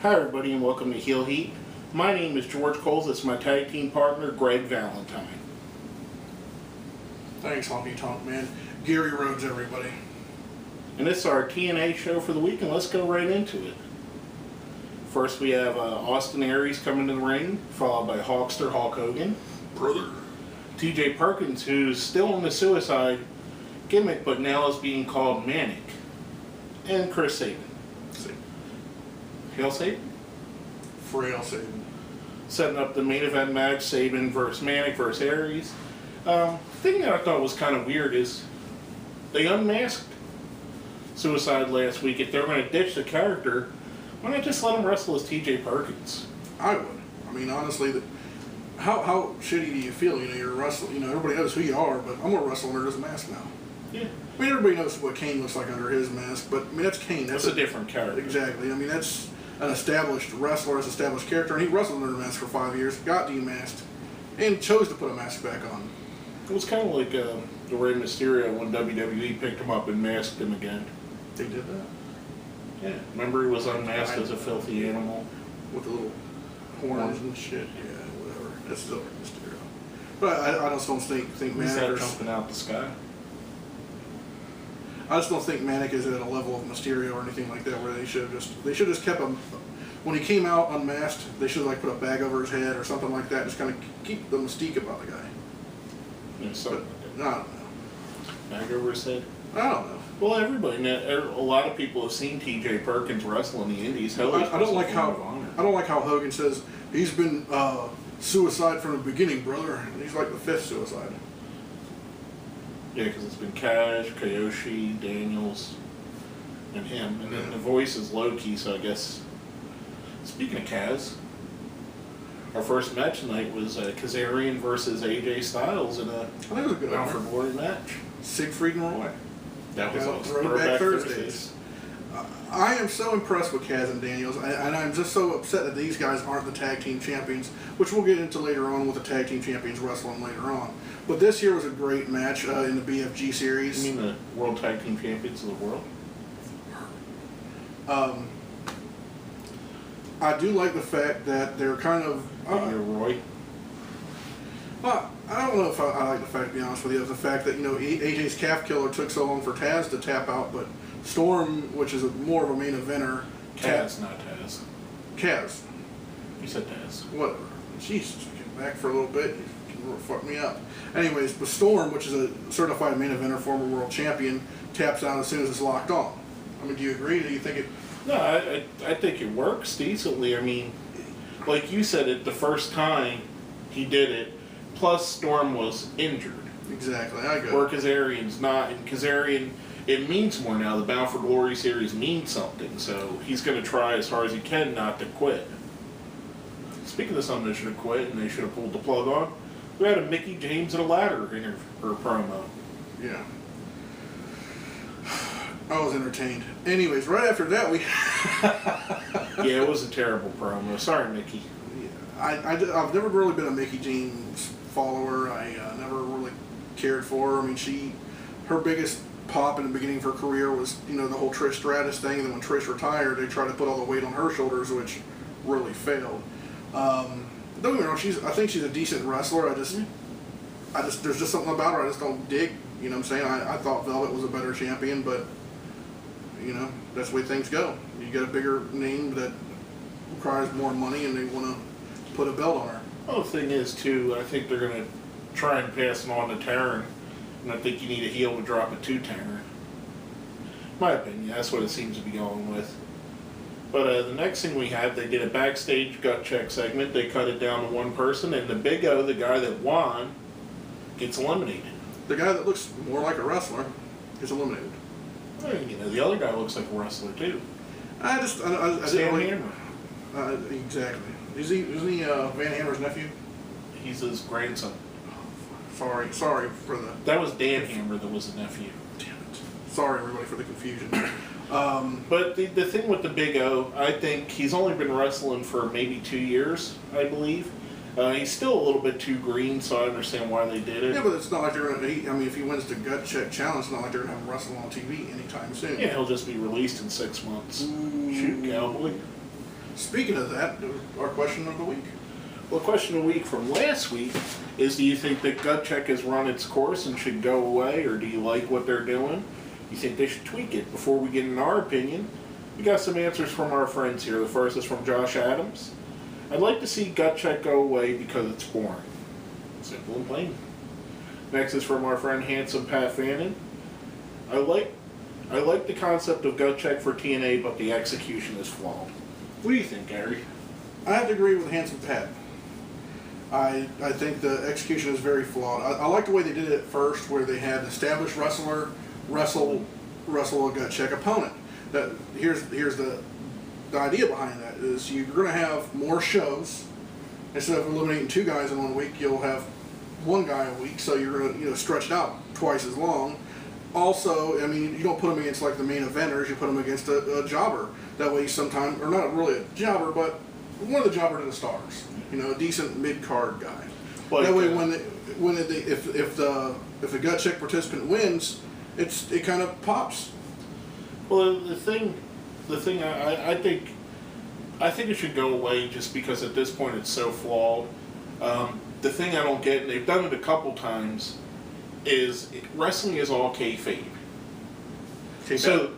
Hi everybody and welcome to Heel Heat. My name is George Coles. It's my tag team partner, Greg Valentine. Thanks, Honky Tonk Man. Gary Rhodes, everybody. And this is our TNA show for the week, and let's go right into it. First we have Austin Aries coming to the ring, followed by Hulkster Hulk Hogan. Brother. TJ Perkins, who's still in the Suicide gimmick, but now is being called Manic. And Chris Sabin. Hail Sabin? Frail Sabin. Setting up the main event match, Sabin versus Manic versus Aries. The thing that I thought was kind of weird is they unmasked Suicide last week. If they're going to ditch the character, why not just let him wrestle as TJ Perkins? I would. I mean, honestly, how shitty do you feel? You know, you're wrestling. You know, everybody knows who you are, but I'm gonna wrestle under his mask now. Yeah. I mean, everybody knows what Kane looks like under his mask, but I mean, that's Kane. That's a different character. Exactly. I mean, that's an established wrestler, an established character, and he wrestled under a mask for 5 years, got demasked, and chose to put a mask back on. It was kind of like the Rey Mysterio when WWE picked him up and masked him again. They did that? Yeah. Remember he was unmasked as a filthy animal? With the little horns and shit. Yeah, whatever. That's still Rey Mysterio. But I just don't think Manic is jumping out the sky. I just don't think Manic is at a level of Mysterio or anything like that where they should have just kept him. When he came out unmasked, they should have like put a bag over his head or something like that, just kind of keep the mystique about the guy. Yeah, so I don't know. Bag over his head? I don't know. Well, everybody, a lot of people have seen TJ Perkins wrestle in the Indies. I don't like how Hogan says he's been suicide from the beginning, brother. And he's like the 5th suicide. Yeah, because it's been Cash, Koyoshi, Daniels, and him. And then the voice is low-key, so I guess... Speaking of Kaz, our first match tonight was Kazarian versus AJ Styles in a Alfred Glory match. Siegfried and Roy. That was awesome. Throwback Thursdays. I am so impressed with Kaz and Daniels, and I'm just so upset that these guys aren't the tag team champions, which we'll get into later on with the tag team champions wrestling later on. But this year was a great match in the BFG series. You mean the World Tag Team Champions of the world? I do like the fact that they're kind of... You're Roy? Well, I don't know if I like the fact, to be honest with you, of the fact that, you know, AJ's calf killer took so long for Taz to tap out, but Storm, which is more of a main eventer... Kaz, not Taz. Kaz. You said Taz. Whatever. Jesus, get back for a little bit. You can fuck me up. Anyways, but Storm, which is a certified main eventer, former world champion, taps out as soon as it's locked on. I mean, do you agree? Do you think it... No, I think it works decently. I mean, like you said it the first time he did it, plus Storm was injured. Exactly, I agree. Where Kazarian's not, and Kazarian, it means more now. The Bound for Glory series means something, so he's going to try as hard as he can not to quit. Speaking of something that should have quit and they should have pulled the plug on, we had a Mickie James and a ladder in her promo. Yeah. I was entertained. Anyways, right after that we... Yeah, it was a terrible promo. Sorry, Mickie. Yeah, I've never really been a Mickie James follower. I never really cared for her. I mean, her biggest pop in the beginning of her career was, you know, the whole Trish Stratus thing. And then when Trish retired, they tried to put all the weight on her shoulders, which really failed. Don't get me wrong, I think she's a decent wrestler. There's just something about her I just don't dig. You know what I'm saying? I thought Velvet was a better champion, but, you know, that's the way things go. You get a bigger name that requires more money and they want to put a belt on her. Well, the thing is, too, I think they're going to try and pass it on to Taryn, and I think you need a heel to drop it to Taryn. My opinion, that's what it seems to be going with. But the next thing we had, they did a backstage gut check segment. They cut it down to one person, and the Big O, the guy that won, gets eliminated. The guy that looks more like a wrestler is eliminated. Well, you know, the other guy looks like a wrestler, too. I Stan Hammer. Exactly. Isn't he Van Hammer's nephew? He's his grandson. Sorry for the... That was Dan Hammer that was the nephew. Damn it. Sorry, everybody, for the confusion. But the thing with the Big O, I think he's only been wrestling for maybe 2 years, I believe. He's still a little bit too green, so I understand why they did it. Yeah, but it's not like they're going to... I mean, if he wins the gut check challenge, it's not like they're going to have him wrestle on TV anytime soon. Yeah, he'll just be released in 6 months. Ooh. Shoot, cowboy. Speaking of that, our question of the week. Well, question of the week from last week is, do you think that gut check has run its course and should go away, or do you like what they're doing? You think they should tweak it? Before we get in our opinion, we got some answers from our friends here. The first is from Josh Adams. I'd like to see gut check go away because it's boring. Simple and plain. Next is from our friend Handsome Pat Fannin. I like the concept of gut check for TNA, but the execution is flawed. What do you think, Gary? I have to agree with Handsome Pat. I think the execution is very flawed. I like the way they did it at first, where they had an established wrestler wrestle a gut check opponent. That here's the idea behind that is you're going to have more shows. Instead of eliminating 2 guys in 1 week, you'll have 1 guy a week, so you're going to stretch it out twice as long. Also, I mean, you don't put them against like the main eventers, you put them against a jobber. That way sometimes, or not really a jobber, but one of the jobber to the stars. A decent mid-card guy. That way if the gut check participant wins, it kind of pops. Well, the thing I think it should go away just because at this point it's so flawed. The thing I don't get, and they've done it a couple times, is wrestling is all kayfabe. So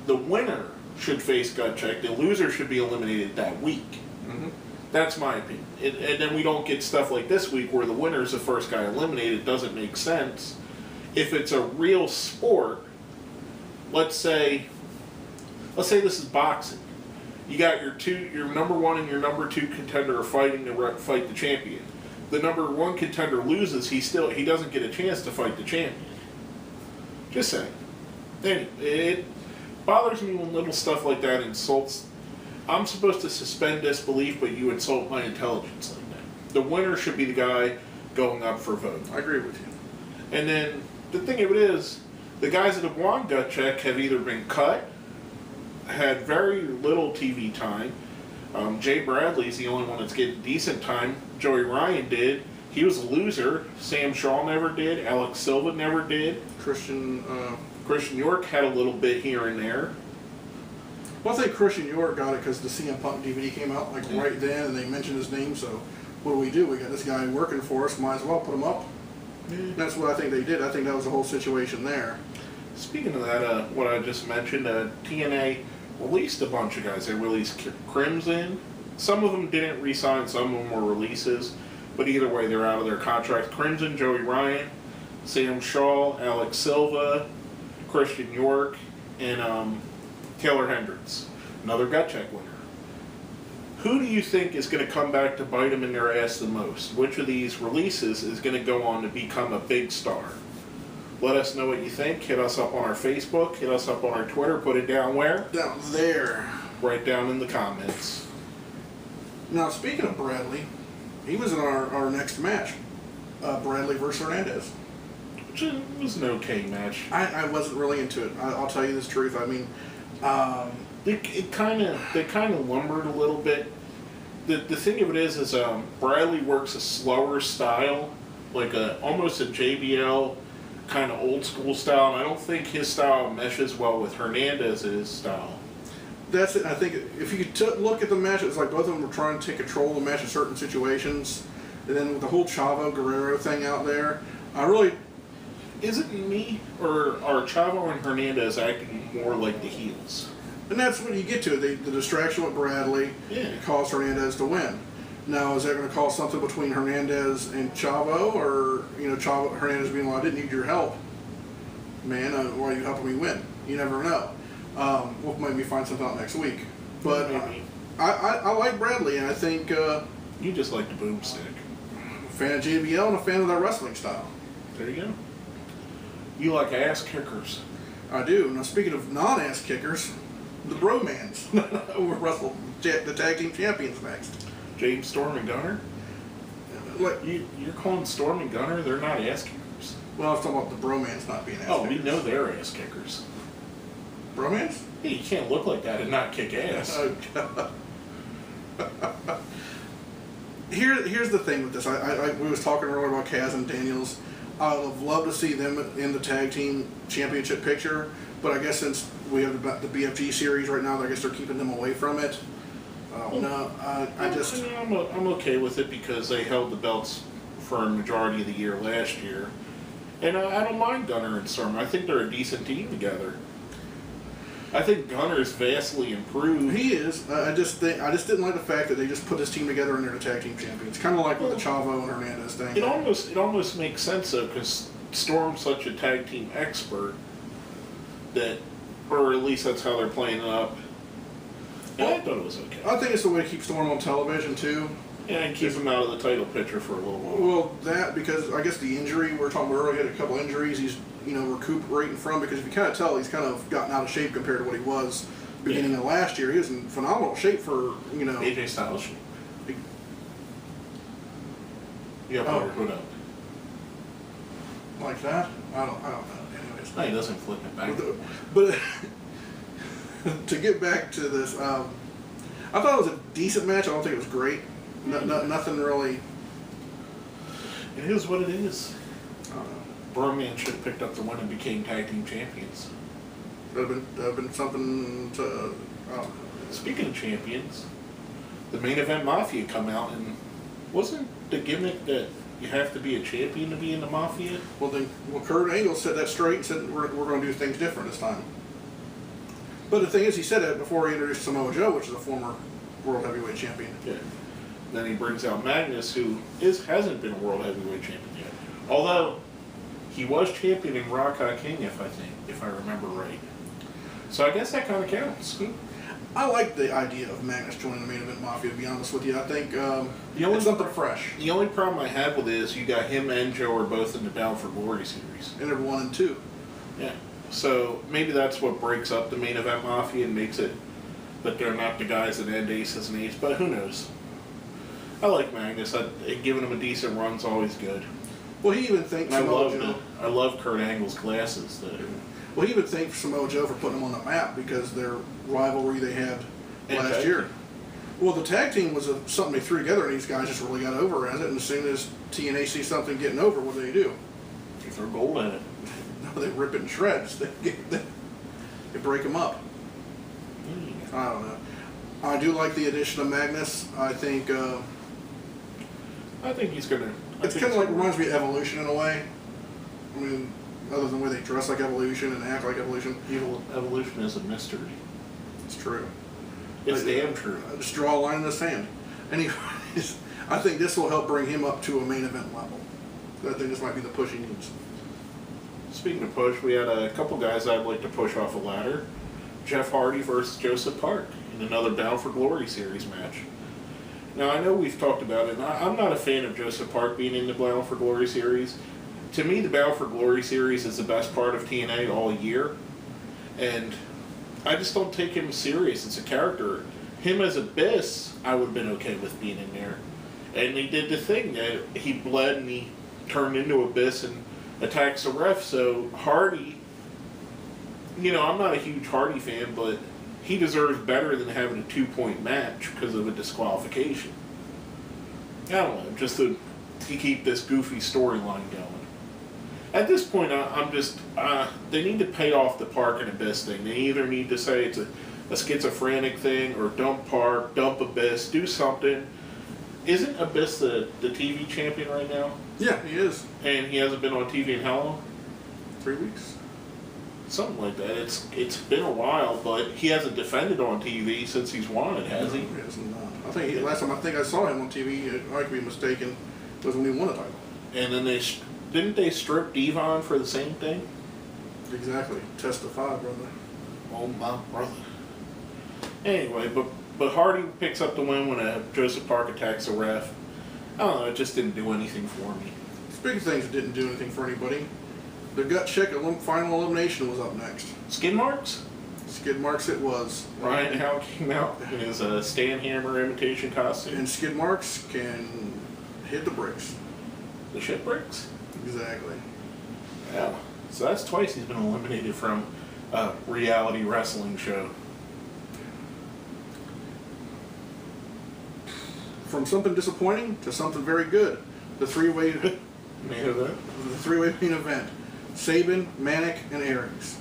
the winner should face gut check. The loser should be eliminated that week. Mm-hmm. That's my opinion. And then we don't get stuff like this week where the winner is the first guy eliminated. It doesn't make sense. If it's a real sport, let's say this is boxing. You got your number 1 and your number 2 contender are fighting to fight the champion. The number 1 contender loses, he doesn't get a chance to fight the champion. Just saying. Anyway, it bothers me when little stuff like that insults. I'm supposed to suspend disbelief, but you insult my intelligence like that. The winner should be the guy going up for vote. I agree with you. And then the thing of it is, the guys that have won gut check have either been cut, had very little TV time. Jay Bradley's the only one that's getting decent time. Joey Ryan did. He was a loser. Sam Shaw never did. Alex Silva never did. Christian York had a little bit here and there. Well, I think Christian York got it because the CM Punk DVD came out right then, and they mentioned his name. So, what do? We got this guy working for us. Might as well put him up. Yeah. That's what I think they did. I think that was the whole situation there. Speaking of that, what I just mentioned, TNA released a bunch of guys. They released Crimson. Some of them didn't re-sign. Some of them were releases. But either way, they're out of their contract. Crimson, Joey Ryan, Sam Shaw, Alex Silva, Christian York, and Taylor Hendricks, another gut check winner. Who do you think is going to come back to bite them in their ass the most? Which of these releases is going to go on to become a big star? Let us know what you think. Hit us up on our Facebook. Hit us up on our Twitter. Put it down where? Down there. Right down in the comments. Now, speaking of Bradley, he was in our next match. Bradley versus Hernandez. Which was an okay match. I wasn't really into it. I'll tell you the truth. I mean, they kind of lumbered a little bit. The thing of it is Bradley works a slower style, like almost a JBL kind of old school style, and I don't think his style meshes well with Hernandez's style. That's it. I think if you could look at the match, it's like both of them were trying to take control of the match in certain situations, and then with the whole Chavo Guerrero thing out there, I really. Is it me, or are Chavo and Hernandez acting more like the heels? And that's when you get to it. The distraction with Bradley caused Hernandez to win. Now, is that going to cause something between Hernandez and Chavo, or Chavo Hernandez being, well, I didn't need your help, man. Why are you helping me win? You never know. We'll maybe find something out next week. But I like Bradley, and I think you just like the boomstick. A fan of JBL and a fan of their wrestling style. There you go. You like ass kickers. I do. Now, speaking of non-ass kickers, the Bromans will wrestle the tag team champions next. James Storm and Gunner? You're calling Storm and Gunner? They're not ass kickers. Well, I was talking about the Bromans not being ass kickers. Oh, we know they're ass kickers. Bromans? Yeah, you can't look like that and not kick ass. Oh, God. Here's the thing with this. We was talking earlier about Kaz and Daniels. I would have loved to see them in the tag team championship picture, but I guess since we have the BFG series right now, I guess they're keeping them away from it. Oh, no, I just... I'm okay with it because they held the belts for a majority of the year last year. And I don't mind Gunner and Storm. I think they're a decent team together. I think Gunner's vastly improved. He is. I just didn't like the fact that they just put this team together and they're the tag team champions. Kind of like with the Chavo and Hernandez thing. It almost makes sense though, because Storm's such a tag team expert that, or at least that's how they're playing it up. And I thought it was okay. I think it's the way to keep Storm on television too. Yeah, and keep him out of the title picture for a little while. Well, that because I guess the injury we were talking about earlier, he had a couple injuries. He's recuperating from, because if you kind of tell, he's kind of gotten out of shape compared to what he was beginning of last year. He was in phenomenal shape for AJ Styles shape. Yeah, hood up. Like that? I don't know. Anyways, no, he doesn't flip it back. But to get back to this, I thought it was a decent match. I don't think it was great. Nothing really. It is what it is. Bromance should have picked up the win and became tag team champions. That would have been something to. Speaking of champions, the main event Mafia come out, and wasn't the gimmick that you have to be a champion to be in the Mafia? Well, Kurt Angle said that straight and said we're going to do things different this time. But the thing is, he said that before he introduced Samoa Joe, which is a former World Heavyweight Champion. Yeah. Then he brings out Magnus, who hasn't been a World Heavyweight Champion yet. Although he was champion in Rock King, if I remember right. So I guess that kind of counts. I like the idea of Magnus joining the main event Mafia, to be honest with you. I think it's something fresh. The only problem I have with it is you got him and Joe are both in the Bound for Glory series. And they're 1 and 2. Yeah. So maybe that's what breaks up the main event Mafia and makes it that they're not the guys that end Ace as an Ace, but who knows? I like Magnus. Giving him a decent run's always good. Well, he even thanked Samoa Joe. I love Kurt Angle's glasses, though. Well, he even thanked Samoa Joe for putting him on the map because their rivalry they had last year. Well, the tag team was something they threw together, and these guys just really got over as it. And as soon as TNA sees something getting over, what do? They throw gold at it. No, they rip it in shreds. They break them up. I don't know. I do like the addition of Magnus. I think he's gonna. It's kind of like reminds me of Evolution in a way. I mean, other than the way they dress like Evolution and act like Evolution. Evolution is a mystery. It's true. It's damn true. Just draw a line in the sand. Anyways, I think this will help bring him up to a main event level. I think this might be the push he needs. Speaking of push, we had a couple guys I'd like to push off a ladder. Jeff Hardy versus Joseph Park in another Bound for Glory series match. Now, I know we've talked about it, and I'm not a fan of Joseph Park being in the Bound for Glory series. To me, the Bound for Glory series is the best part of TNA all year, and I just don't take him serious as a character. Him as Abyss, I would have been okay with being in there. And he did the thing that he bled and he turned into Abyss and attacks the ref, so Hardy, I'm not a huge Hardy fan, but he deserves better than having a 2-point match because of a disqualification. I don't know, just to keep this goofy storyline going. At this point, I'm just, they need to pay off the Park and Abyss thing. They either need to say it's a schizophrenic thing, or dump Park, dump Abyss, do something. Isn't Abyss the TV champion right now? Yeah, he is. And he hasn't been on TV in how long? 3 weeks. Something like that. It's been a while, but he hasn't defended on TV since he's won it, has he? No, he hasn't. I think last time I saw him on TV, I could be mistaken, was when he won a title. And then didn't they strip Devon for the same thing? Exactly. Testify, brother. Oh my brother. Anyway, but Hardy picks up the win when Joseph Park attacks the ref. I don't know, it just didn't do anything for me. Speaking of things that didn't do anything for anybody, the gut check final elimination was up next. Skid marks? Skid marks it was. Ryan Howe came out in his Stan Hammer imitation costume. And skid marks can hit the bricks. The shit bricks? Exactly. Yeah. So that's twice he's been eliminated from a reality wrestling show. From something disappointing to something very good. The three-way main event. The three-way main event. Sabin, Manic, and Aries.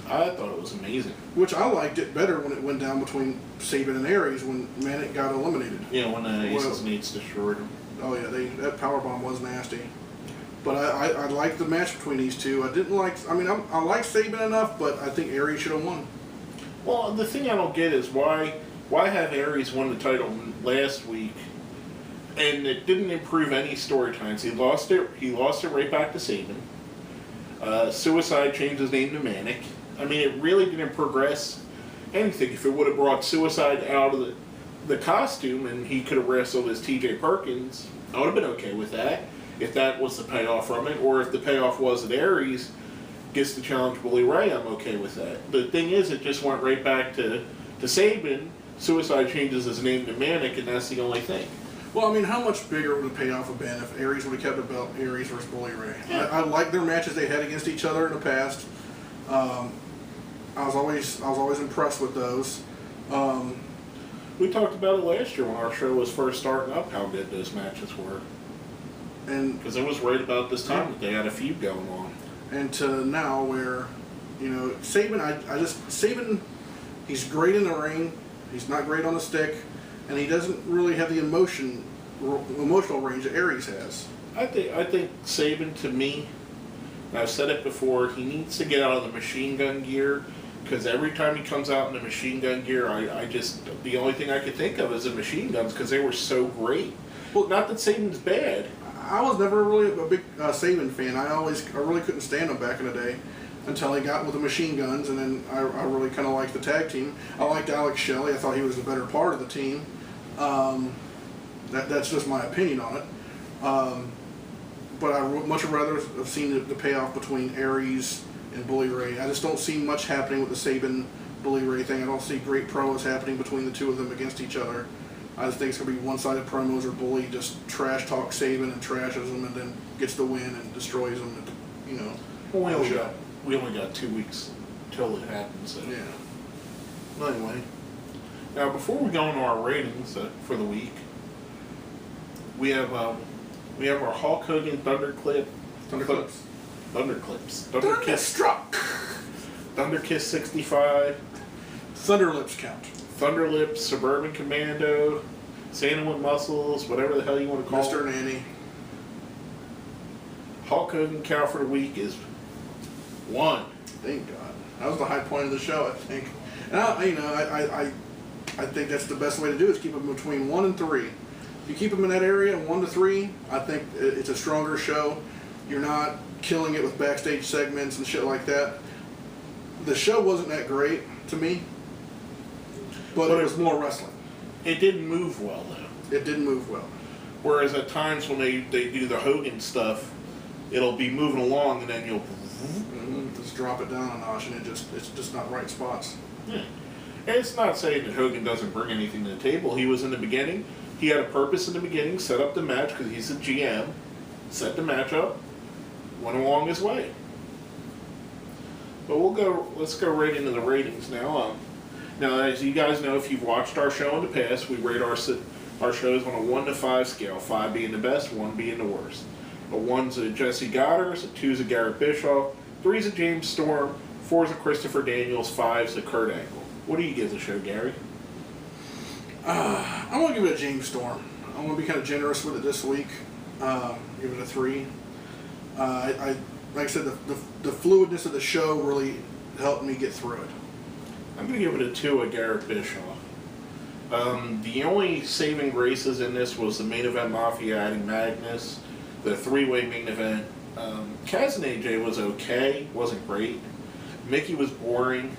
I thought it was amazing. Which I liked it better when it went down between Saban and Aries when Manic got eliminated. Yeah, when Aces Needs destroyed him. Oh yeah, that powerbomb was nasty. But I liked the match between these two. I didn't like. I mean, I like Saban enough, but I think Aries should have won. Well, the thing I don't get is why have Aries won the title last week, and it didn't improve any story times. He lost it. He lost it right back to Saban. Suicide changed his name to Manic. I mean, it really didn't progress anything. If it would have brought Suicide out of the costume and he could have wrestled as T.J. Perkins, I would have been okay with that. If that was the payoff from it, or if the payoff was that Aries gets to challenge Bully Ray, I'm okay with that. The thing is, it just went right back to Saban. Suicide changes his name to Manic, and that's the only thing. Well, I mean, how much bigger would the payoff have been if Aries would have kept the belt, Aries versus Bully Ray? Yeah. I like their matches they had against each other in the past. I was always impressed with those. We talked about it last year when our show was first starting up, how good those matches were. And because it was right about this time that they had a feud going on. And to now where, Saban, Saban, he's great in the ring. He's not great on the stick, and he doesn't really have the emotional range that Aries has. I think Saban, to me, and I've said it before, he needs to get out of the machine gun gear, because every time he comes out in the machine gun gear, the only thing I could think of is the machine guns, because they were so great. Well, not that Saban's bad. I was never really a big Saban fan. I really couldn't stand him back in the day until he got with the machine guns, and then I really kind of liked the tag team. I liked Alex Shelley. I thought he was the better part of the team. That's just my opinion on it. But I would much rather have seen the payoff between Aries and Bully Ray. I just don't see much happening with the Saban Bully Ray thing. I don't see great promos happening between the two of them against each other. I just think it's going to be one-sided promos, or Bully just trash talk Saban and trashes him, and then gets the win and destroys him. Well, we only got 2 weeks till it happens. So. Yeah. Well, anyway, now before we go into our ratings for the week, we have our Hulk Hogan Thunderclips. Thunderstruck. Thunderkiss 65. Thunderlips count. Thunderlips, Suburban Commando, Santa with Muscles, whatever the hell you want to call it. Mr. Nanny. Hulk Hogan count for the week is 1. Thank God. That was the high point of the show, I think. And I think that's the best way to do it, is keep them between 1 and 3. If you keep them in that area, 1 to 3, I think it's a stronger show. You're not killing it with backstage segments and shit like that. The show wasn't that great to me. But it was more wrestling. It didn't move well, though. It didn't move well. Whereas at times when they do the Hogan stuff, it'll be moving along and then you'll just drop it down a notch, and it's just not right spots. Yeah. And it's not saying that Hogan doesn't bring anything to the table. He was in the beginning. He had a purpose in the beginning, set up the match because he's the GM, set the match up, went along his way. But let's go right into the ratings now. Now, as you guys know, if you've watched our show in the past, we rate our shows on a 1 to 5 scale, 5 being the best, 1 being the worst. A 1's a Jesse Goddard's, a 2's a Garrett Bischoff, 3's a James Storm, 4's a Christopher Daniels, 5's a Kurt Angle. What do you give the show, Gary? I'm going to give it a James Storm. I'm going to be kind of generous with it this week. Give it a 3. Like I said, the fluidness of the show really helped me get through it. I'm going to give it a 2 at Garrett Bischoff. The only saving graces in this was the main event Mafia adding Magnus, the 3-way main event. Kaz and AJ was okay, wasn't great. Mickey was boring.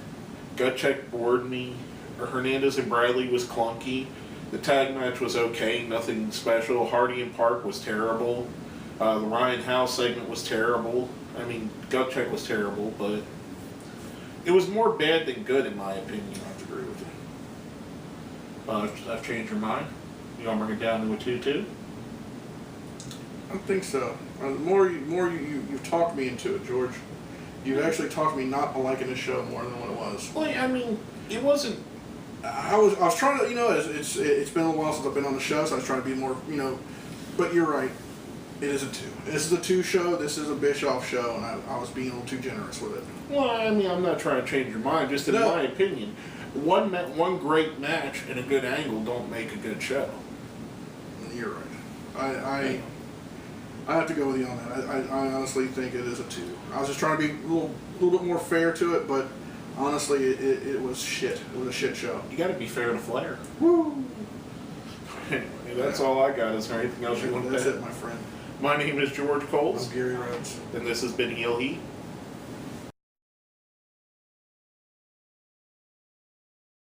Gutcheck bored me. Hernandez and Bradley was clunky. The tag match was okay, nothing special. Hardy and Park was terrible. The Ryan House segment was terrible. I mean, Gutcheck was terrible, but it was more bad than good, in my opinion. I have to agree with you. I've changed your mind? You want to bring it down to a 2 too? I think so. The more you've talked me into it, George. You've actually talked me not liking the show more than what it was. Well, I mean, it wasn't. I was trying to, it's been a while since I've been on the show, so I was trying to be more, but you're right. It is a 2. This is a 2 show. This is a Bischoff show, and I was being a little too generous with it. Well, I mean, I'm not trying to change your mind. Just in my opinion, one great match and a good angle don't make a good show. You're right. I have to go with you on that. I honestly think it is a 2. I was just trying to be a little bit more fair to it, but honestly, it was shit. It was a shit show. You got to be fair to Flair. Woo! Anyway, that's all I got. Is there anything else you want to say? That's it, my friend. My name is George Coles. I'm Gary Rhodes. And this has been Heel Heat.